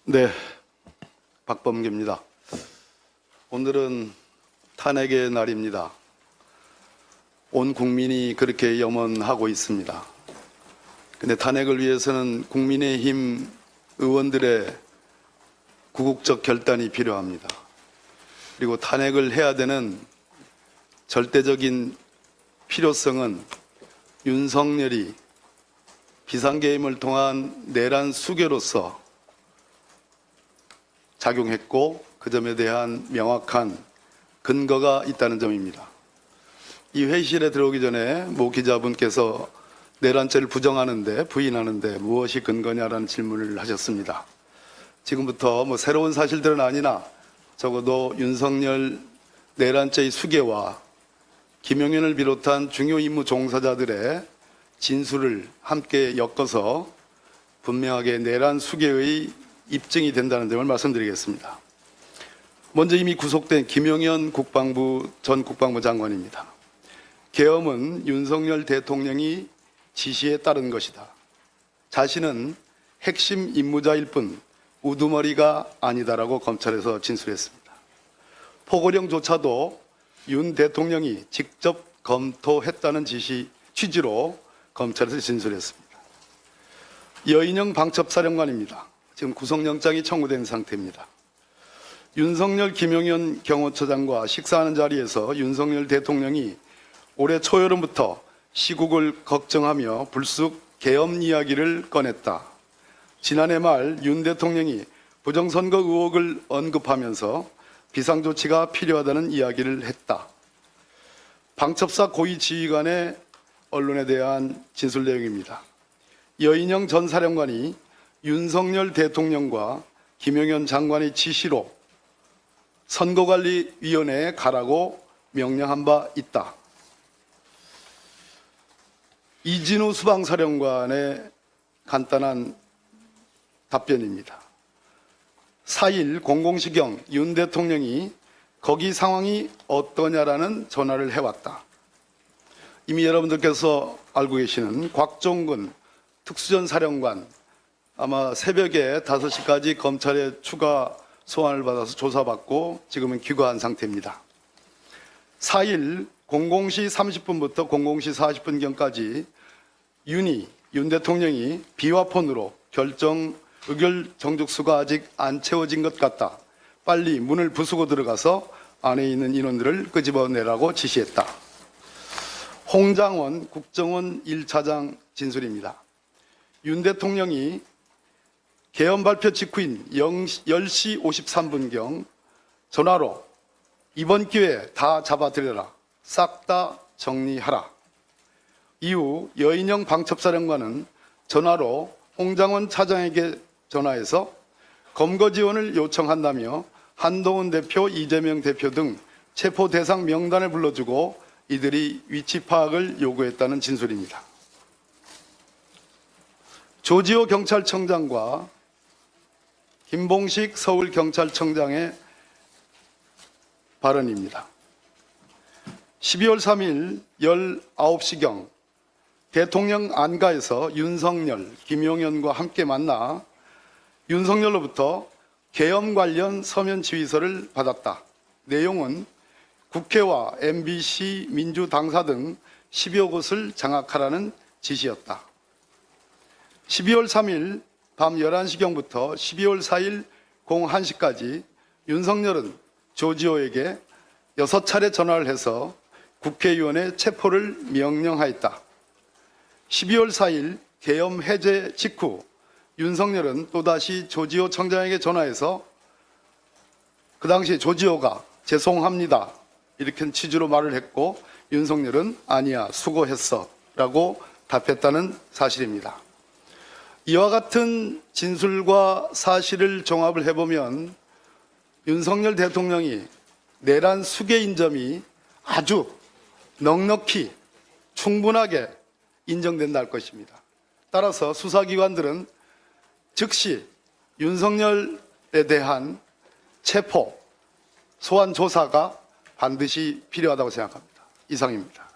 네, 박범계입니다. 오늘은 탄핵의 날입니다. 온 국민이 그렇게 염원하고 있습니다. 근데 탄핵을 위해서는 국민의힘 의원들의 구국적 결단이 필요합니다. 그리고 탄핵을 해야 되는 절대적인 필요성은 윤석열이 비상계엄을 통한 내란 수괴로서 작용했고 그 점에 대한 명확한 근거가 있다는 점입니다. 이 회의실에 들어오기 전에 모 기자분께서 내란죄를 부인하는데 무엇이 근거냐라는 질문을 하셨습니다. 지금부터 새로운 사실들은 아니나 적어도 윤석열 내란죄의 수괴와 김용현을 비롯한 중요 임무 종사자들의 진술을 함께 엮어서 분명하게 내란 수괴의 입증이 된다는 점을 말씀드리겠습니다. 먼저 이미 구속된 김용현 전 국방부 장관입니다. 계엄은 윤석열 대통령이 지시에 따른 것이다. 자신은 핵심 임무자일 뿐 우두머리가 아니다라고 검찰에서 진술했습니다. 포고령조차도 윤 대통령이 직접 검토했다는 취지로 검찰에서 진술했습니다. 여인영 방첩사령관입니다. 지금 구속영장이 청구된 상태입니다. 윤석열, 김용현 경호처장과 식사하는 자리에서 윤석열 대통령이 올해 초여름부터 시국을 걱정하며 불쑥 계엄 이야기를 꺼냈다. 지난해 말 윤 대통령이 부정선거 의혹을 언급하면서 비상조치가 필요하다는 이야기를 했다. 방첩사 고위 지휘관의 언론에 대한 진술 내용입니다. 여인영 전 사령관이 윤석열 대통령과 김용현 장관의 지시로 선거관리위원회에 가라고 명령한 바 있다. 이진우 수방사령관의 간단한 답변입니다. 4일 00시경 윤 대통령이 거기 상황이 어떠냐라는 전화를 해왔다. 이미 여러분들께서 알고 계시는 곽종근 특수전 사령관, 아마 새벽에 5시까지 검찰에 추가 소환을 받아서 조사받고 지금은 귀가한 상태입니다. 4일 00시 30분부터 00시 40분경까지 윤 대통령이 비화폰으로 의결 정족수가 아직 안 채워진 것 같다. 빨리 문을 부수고 들어가서 안에 있는 인원들을 끄집어내라고 지시했다. 홍장원 국정원 1차장 진술입니다. 윤 대통령이 계엄 발표 직후인 10시 53분경 전화로 이번 기회에 다 잡아들여라. 싹 다 정리하라. 이후 여인영 방첩사령관은 전화로 홍장원 차장에게 전화해서 검거 지원을 요청한다며 한동훈 대표, 이재명 대표 등 체포 대상 명단을 불러주고 이들이 위치 파악을 요구했다는 진술입니다. 조지호 경찰청장과 김봉식 서울경찰청장의 발언입니다. 12월 3일 19시경 대통령 안가에서 윤석열, 김용현과 함께 만나 윤석열로부터 계엄 관련 서면 지휘서를 받았다. 내용은 국회와 MBC, 민주당사 등 10여 곳을 장악하라는 지시였다. 12월 3일 밤 11시경부터 12월 4일 01시까지 윤석열은 조지호에게 6차례 전화를 해서 국회의원의 체포를 명령하였다. 12월 4일 계엄 해제 직후 윤석열은 또다시 조지호 청장에게 전화해서 그 당시 조지호가 죄송합니다 이렇게 취지로 말을 했고 윤석열은 아니야 수고했어 라고 답했다는 사실입니다. 이와 같은 진술과 사실을 종합을 해보면 윤석열 대통령이 내란 수괴인 점이 아주 넉넉히 충분하게 인정된다 할 것입니다. 따라서 수사기관들은 즉시 윤석열에 대한 체포, 소환 조사가 반드시 필요하다고 생각합니다. 이상입니다.